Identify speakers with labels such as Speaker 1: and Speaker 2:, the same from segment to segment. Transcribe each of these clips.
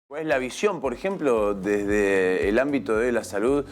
Speaker 1: ¿Cuál es la visión, por ejemplo, desde el ámbito de la salud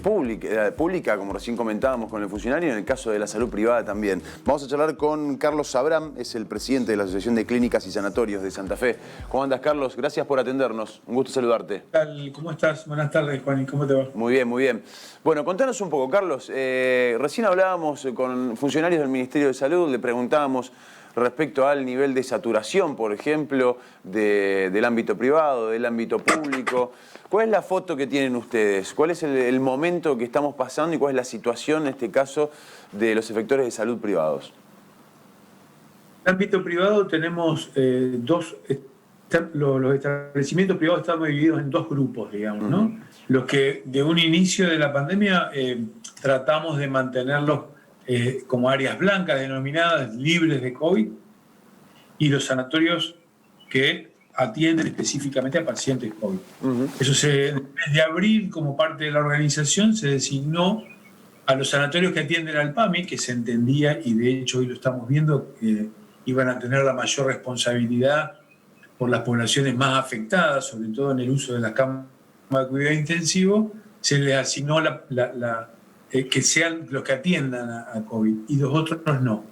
Speaker 1: pública, como recién comentábamos con el funcionario, y en el caso de la salud privada también? Vamos a charlar con Carlos Sabrán, es el presidente de la Asociación de Clínicas y Sanatorios de Santa Fe. ¿Cómo andas, Carlos? Gracias por atendernos. Un gusto saludarte.
Speaker 2: ¿Qué tal? ¿Cómo estás? Buenas tardes, Juan. ¿Cómo te va?
Speaker 1: Muy bien, muy bien. Bueno, contanos un poco, Carlos. Recién hablábamos con funcionarios del Ministerio de Salud, le preguntábamos respecto al nivel de saturación, por ejemplo, del ámbito privado, del ámbito público. ¿Cuál es la foto que tienen ustedes? ¿Cuál es el momento que estamos pasando y cuál es la situación, en este caso, de los efectores de salud privados?
Speaker 2: En el ámbito privado tenemos los establecimientos privados están divididos en dos grupos, digamos, ¿no? Los que de un inicio de la pandemia tratamos de mantenerlos como áreas blancas denominadas libres de COVID, y los sanatorios que atienden específicamente a pacientes COVID. Eso desde abril, como parte de la organización, se designó a los sanatorios que atienden al PAMI, que se entendía, y de hecho hoy lo estamos viendo, que iban a tener la mayor responsabilidad por las poblaciones más afectadas, sobre todo en el uso de las camas de cuidado intensivo. Se les asignó que sean los que atiendan a COVID, y los otros no.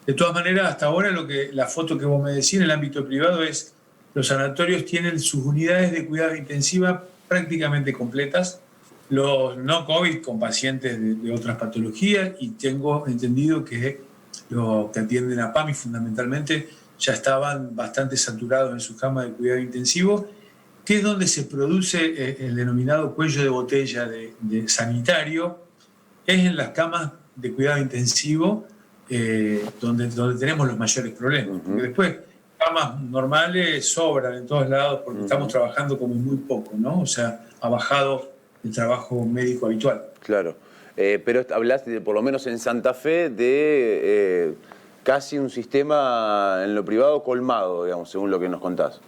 Speaker 2: De todas maneras, hasta ahora la foto que vos me decís en el ámbito privado es: los sanatorios tienen sus unidades de cuidado intensiva prácticamente completas, los no COVID con pacientes de otras patologías, y tengo entendido que los que atienden a PAMI fundamentalmente ya estaban bastante saturados en sus camas de cuidado intensivo, que es donde se produce el denominado cuello de botella de sanitario. Es en las camas de cuidado intensivo donde tenemos los mayores problemas. Porque después, camas normales sobran en todos lados porque estamos trabajando como muy poco, ¿no? O sea, ha bajado el trabajo médico habitual.
Speaker 1: Claro. Pero hablas, por lo menos en Santa Fe, de casi un sistema en lo privado colmado, digamos, según lo que nos contás.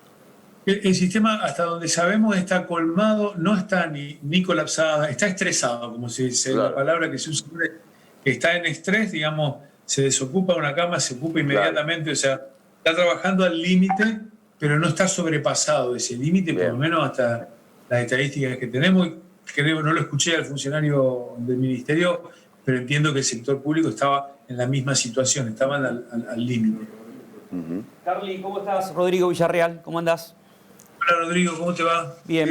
Speaker 2: El sistema, hasta donde sabemos, está colmado, no está ni colapsado, está estresado, como se dice, claro. La palabra que se usa, está en estrés, digamos, se desocupa una cama, se ocupa inmediatamente, claro. O sea, está trabajando al límite, pero no está sobrepasado ese límite, por lo menos hasta las estadísticas que tenemos. Creo, no lo escuché al funcionario del ministerio, pero entiendo que el sector público estaba en la misma situación, estaban al límite.
Speaker 3: Carly, ¿cómo estás? Rodrigo Villarreal, ¿cómo andás?
Speaker 2: Hola Rodrigo, ¿cómo te va?
Speaker 3: Bien.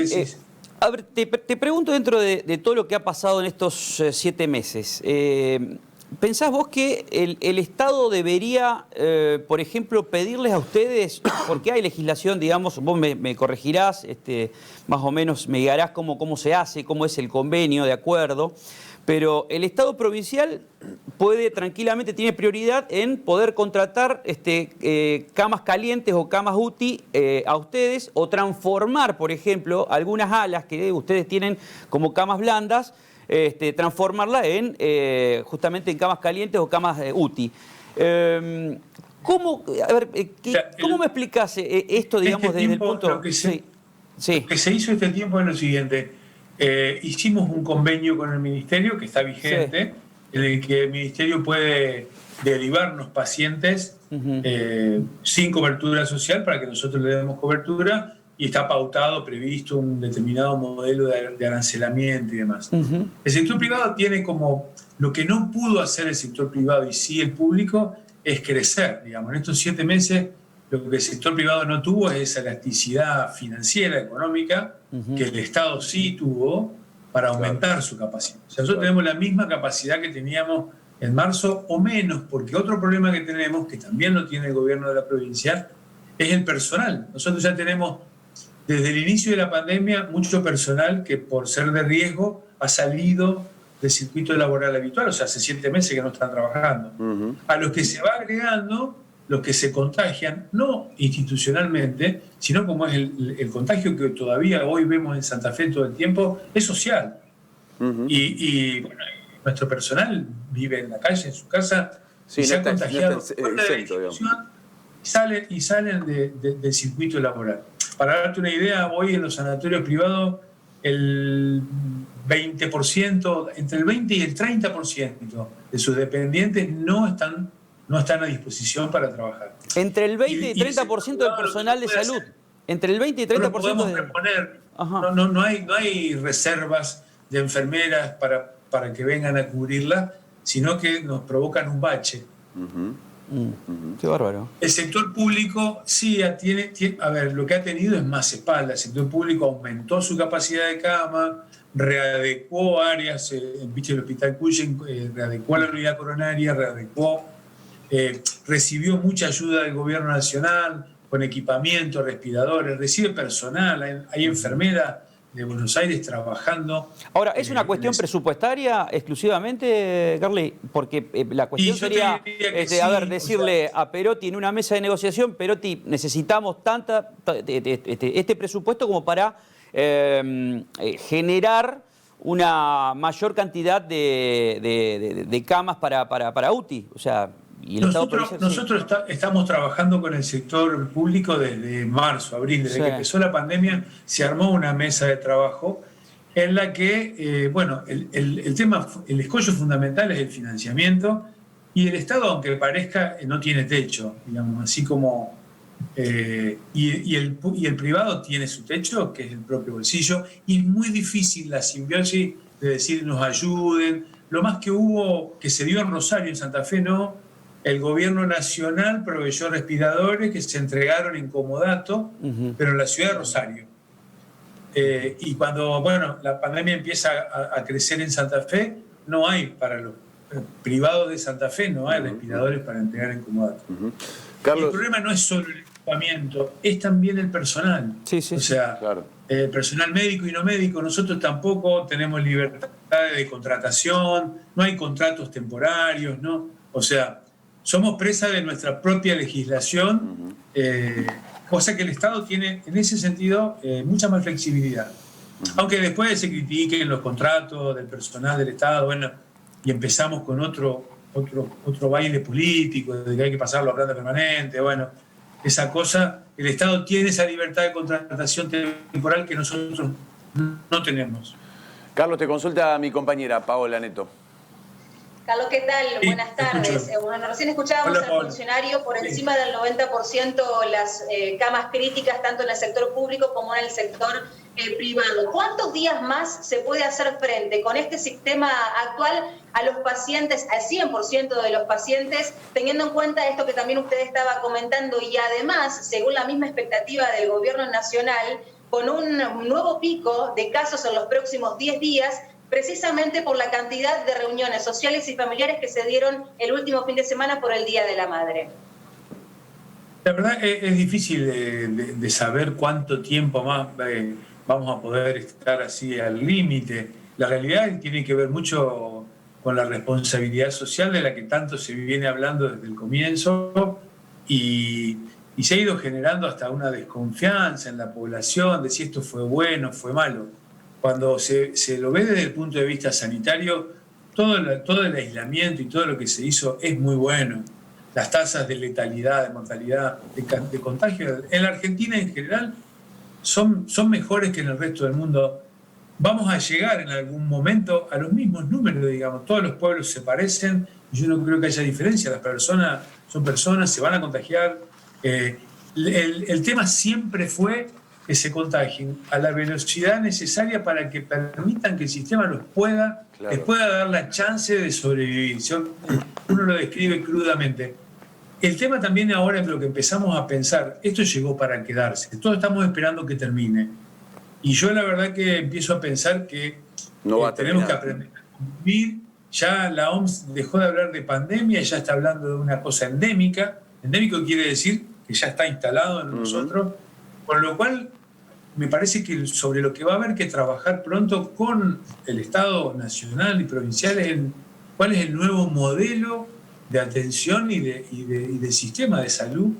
Speaker 3: A ver, te pregunto, dentro de todo lo que ha pasado en estos 7 meses, ¿pensás vos que el Estado debería, por ejemplo, pedirles a ustedes, porque hay legislación, digamos, vos me corregirás, más o menos me guiarás cómo se hace, cómo es el convenio de acuerdo, pero el Estado provincial tranquilamente tiene prioridad en poder contratar camas calientes o camas UTI a ustedes, o transformar, por ejemplo, algunas alas que ustedes tienen como camas blandas, transformarla justamente en camas calientes o camas UTI. ¿Cómo me explicás esto, digamos, desde el punto...
Speaker 2: Lo que se hizo este tiempo es lo siguiente. Hicimos un convenio con el Ministerio que está vigente, en el que el Ministerio puede derivarnos pacientes sin cobertura social para que nosotros le demos cobertura, y está pautado, previsto un determinado modelo de arancelamiento y demás. El sector privado tiene como... Lo que no pudo hacer el sector privado y sí el público es crecer, digamos. En estos 7 meses lo que el sector privado no tuvo es esa elasticidad financiera, económica, que el Estado sí tuvo para aumentar su capacidad. O sea, nosotros tenemos la misma capacidad que teníamos en marzo o menos, porque otro problema que tenemos, que también lo tiene el gobierno de la provincia, es el personal. Nosotros ya tenemos, desde el inicio de la pandemia, mucho personal que por ser de riesgo ha salido del circuito laboral habitual, o sea, hace 7 meses que no están trabajando. A los que se va agregando, los que se contagian, no institucionalmente, sino como es el contagio que todavía hoy vemos en Santa Fe todo el tiempo, es social. Y bueno, nuestro personal vive en la calle, en su casa, y se ha contagiado y salen del circuito laboral. Para darte una idea, hoy en los sanatorios privados, el 20%, entre el 20 y el 30% de sus dependientes no están a disposición para trabajar.
Speaker 3: Entre el 20 y 30% del personal de salud. Entre el 20 y 30%
Speaker 2: no lo podemos
Speaker 3: de...
Speaker 2: reponer.
Speaker 3: Ajá.
Speaker 2: No hay reservas de enfermeras para que vengan a cubrirla, sino que nos provocan un bache.
Speaker 3: Qué bárbaro.
Speaker 2: El sector público sí a ver, lo que ha tenido es más espalda. El sector público aumentó su capacidad de cama, readecuó áreas, viste el Hospital Cuyen, readecuó la unidad coronaria, recibió mucha ayuda del gobierno nacional con equipamiento, respiradores, recibe personal, hay enfermeras de Buenos Aires trabajando.
Speaker 3: Ahora, ¿es una cuestión presupuestaria exclusivamente, Carly? Porque la cuestión sería, decirle a Perotti en una mesa de negociación, Perotti, necesitamos este presupuesto como para generar una mayor cantidad de camas para UTI. O sea, y el
Speaker 2: nosotros estamos trabajando con el sector público desde marzo, abril, desde que empezó la pandemia, se armó una mesa de trabajo en la que, el escollo fundamental es el financiamiento, y el Estado, aunque parezca, no tiene techo, digamos, así como... y el privado tiene su techo, que es el propio bolsillo, y es muy difícil la simbiosis de decir nos ayuden. Lo más que se dio en Rosario, en Santa Fe no. El gobierno nacional proveyó respiradores que se entregaron en comodato, pero en la ciudad de Rosario. Y cuando la pandemia empieza a crecer en Santa Fe, no hay para los privados de Santa Fe, no hay respiradores para entregar en comodato.
Speaker 1: Carlos,
Speaker 2: el problema no es solo el equipamiento, es también el personal.
Speaker 1: Claro.
Speaker 2: El personal médico y no médico. Nosotros tampoco tenemos libertad de contratación, no hay contratos temporarios, ¿no? O sea, somos presa de nuestra propia legislación, cosa que el Estado tiene, en ese sentido, mucha más flexibilidad. Aunque después se critiquen los contratos del personal del Estado, y empezamos con otro baile político, de que hay que pasarlo a planta permanente, esa cosa, el Estado tiene esa libertad de contratación temporal que nosotros no tenemos.
Speaker 1: Carlos, te consulta mi compañera Paola Neto.
Speaker 4: Carlos, ¿qué tal?
Speaker 2: Sí,
Speaker 4: buenas tardes. Recién escuchábamos al funcionario, por encima del 90% las camas críticas, tanto en el sector público como en el sector privado. ¿Cuántos días más se puede hacer frente con este sistema actual a los pacientes, al 100% de los pacientes, teniendo en cuenta esto que también usted estaba comentando, y además, según la misma expectativa del gobierno nacional, con un nuevo pico de casos en los próximos 10 días, precisamente por la cantidad de reuniones sociales y familiares que se dieron el último fin de semana por el Día de la Madre?
Speaker 2: La verdad es difícil de saber cuánto tiempo más vamos a poder estar así al límite. La realidad tiene que ver mucho con la responsabilidad social de la que tanto se viene hablando desde el comienzo, y se ha ido generando hasta una desconfianza en la población de si esto fue bueno o fue malo. Cuando se lo ve desde el punto de vista sanitario, todo el aislamiento y todo lo que se hizo es muy bueno. Las tasas de letalidad, de mortalidad, de contagio en la Argentina en general son mejores que en el resto del mundo. Vamos a llegar en algún momento a los mismos números, digamos. Todos los pueblos se parecen y yo no creo que haya diferencia. Las personas son personas, se van a contagiar. El tema siempre fue que se contagien a la velocidad necesaria para que permitan que el sistema les pueda dar la chance de sobrevivir. Uno lo describe crudamente. El tema también ahora es lo que empezamos a pensar, esto llegó para quedarse, todos estamos esperando que termine. Y yo la verdad que empiezo a pensar que tenemos que aprender a vivir. Ya la OMS dejó de hablar de pandemia, ya está hablando de una cosa endémica. Endémico quiere decir que ya está instalado en nosotros, con lo cual me parece que sobre lo que va a haber que trabajar pronto con el Estado nacional y provincial en cuál es el nuevo modelo de atención y de sistema de salud,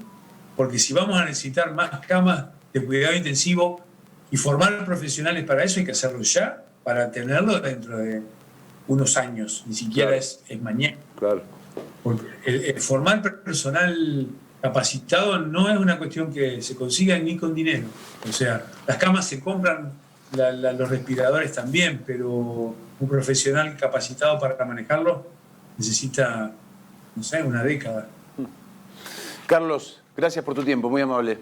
Speaker 2: porque si vamos a necesitar más camas de cuidado intensivo y formar profesionales para eso, hay que hacerlo ya, para tenerlo dentro de unos años, ni siquiera es mañana.
Speaker 1: Claro.
Speaker 2: Porque el formar personal capacitado no es una cuestión que se consiga ni con dinero. O sea, las camas se compran, los respiradores también, pero un profesional capacitado para manejarlo necesita, no sé, una década.
Speaker 1: Carlos, gracias por tu tiempo, muy amable.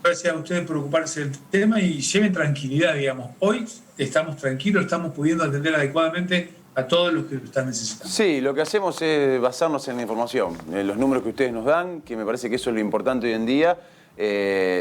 Speaker 2: Gracias a ustedes por ocuparse del tema y lleven tranquilidad, digamos. Hoy estamos tranquilos, estamos pudiendo atender adecuadamente a todos los que lo están necesitando.
Speaker 1: Sí, lo que hacemos es basarnos en la información, en los números que ustedes nos dan, que me parece que eso es lo importante hoy en día,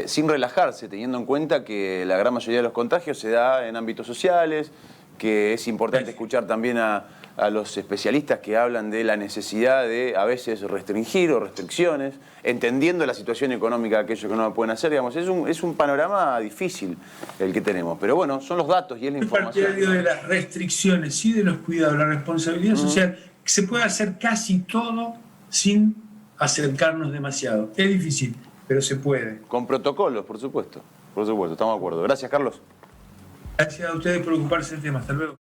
Speaker 1: sin relajarse, teniendo en cuenta que la gran mayoría de los contagios se da en ámbitos sociales, que es importante escuchar también a los especialistas que hablan de la necesidad de a veces restringir o restricciones, entendiendo la situación económica de aquellos que no lo pueden hacer, digamos, es un panorama difícil el que tenemos, pero bueno, son los datos y es la información.
Speaker 2: Partidario de las restricciones y de los cuidados, la responsabilidad social, que se puede hacer casi todo sin acercarnos demasiado. Es difícil, pero se puede.
Speaker 1: Con protocolos, por supuesto, estamos de acuerdo. Gracias, Carlos.
Speaker 2: Gracias a ustedes por ocuparse del tema. Hasta luego.